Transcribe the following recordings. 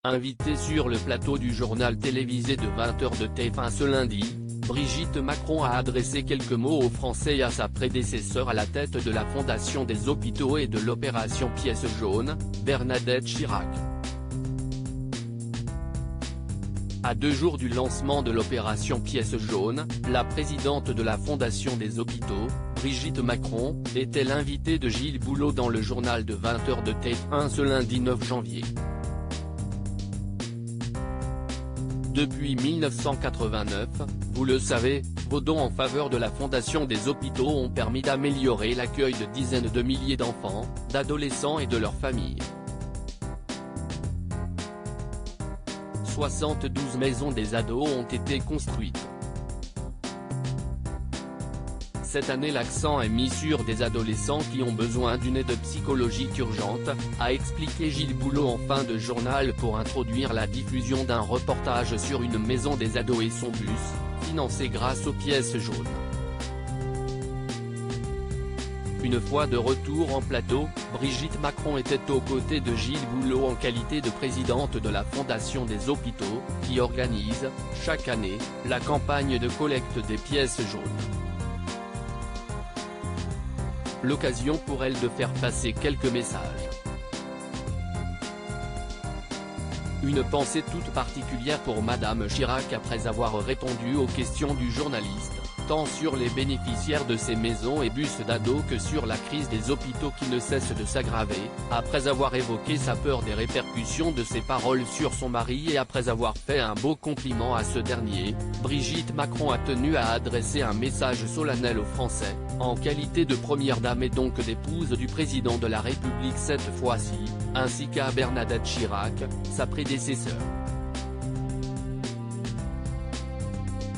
Invitée sur le plateau du journal télévisé de 20h de TF1 ce lundi, Brigitte Macron a adressé quelques mots aux Français et à sa prédécesseur à la tête de la Fondation des hôpitaux et de l'opération Pièce jaune, Bernadette Chirac. À 2 jours du lancement de l'opération Pièce jaune, la présidente de la Fondation des hôpitaux, Brigitte Macron, était l'invitée de Gilles Boulot dans le journal de 20h de TF1 ce lundi 9 janvier. Depuis 1989, vous le savez, vos dons en faveur de la Fondation des hôpitaux ont permis d'améliorer l'accueil de dizaines de milliers d'enfants, d'adolescents et de leurs familles. 72 maisons des ados ont été construites. Cette année l'accent est mis sur des adolescents qui ont besoin d'une aide psychologique urgente, a expliqué Gilles Boulot en fin de journal pour introduire la diffusion d'un reportage sur une maison des ados et son bus, financé grâce aux pièces jaunes. Une fois de retour en plateau, Brigitte Macron était aux côtés de Gilles Boulot en qualité de présidente de la Fondation des hôpitaux, qui organise, chaque année, la campagne de collecte des pièces jaunes. L'occasion pour elle de faire passer quelques messages. Une pensée toute particulière pour Madame Chirac après avoir répondu aux questions du journaliste, tant sur les bénéficiaires de ces maisons et bus d'ados que sur la crise des hôpitaux qui ne cesse de s'aggraver, après avoir évoqué sa peur des répercussions de ses paroles sur son mari et après avoir fait un beau compliment à ce dernier, Brigitte Macron a tenu à adresser un message solennel aux Français, en qualité de première dame et donc d'épouse du président de la République cette fois-ci, ainsi qu'à Bernadette Chirac, sa prédécesseure.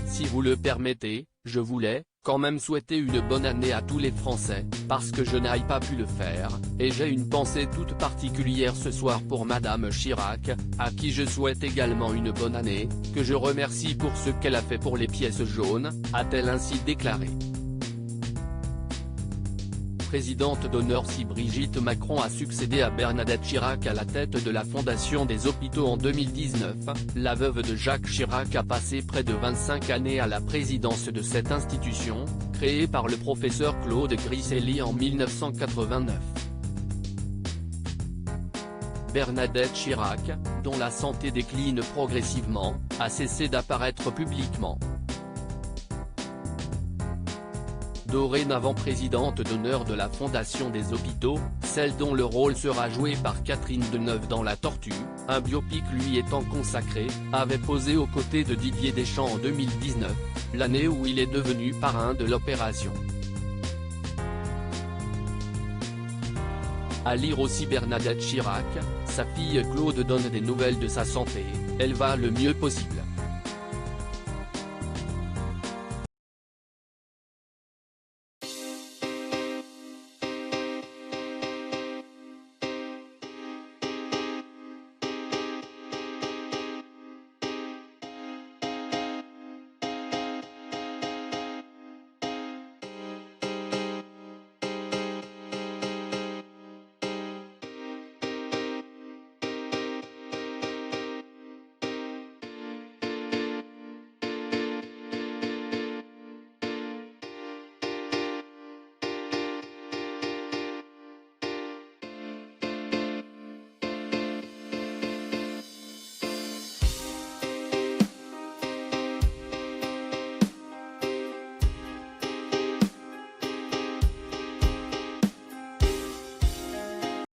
Si vous le permettez, je voulais, quand même souhaiter une bonne année à tous les Français, parce que je n'ai pas pu le faire, et j'ai une pensée toute particulière ce soir pour Madame Chirac, à qui je souhaite également une bonne année, que je remercie pour ce qu'elle a fait pour les pièces jaunes, a-t-elle ainsi déclaré. Présidente d'honneur si Brigitte Macron a succédé à Bernadette Chirac à la tête de la Fondation des hôpitaux en 2019, la veuve de Jacques Chirac a passé près de 25 années à la présidence de cette institution, créée par le professeur Claude Griselli en 1989. Bernadette Chirac, dont la santé décline progressivement, a cessé d'apparaître publiquement. Dorénavant présidente d'honneur de la Fondation des hôpitaux, celle dont le rôle sera joué par Catherine Deneuve dans La Tortue, un biopic lui étant consacré, avait posé aux côtés de Didier Deschamps en 2019, l'année où il est devenu parrain de l'opération. À lire aussi Bernadette Chirac, sa fille Claude donne des nouvelles de sa santé, elle va le mieux possible.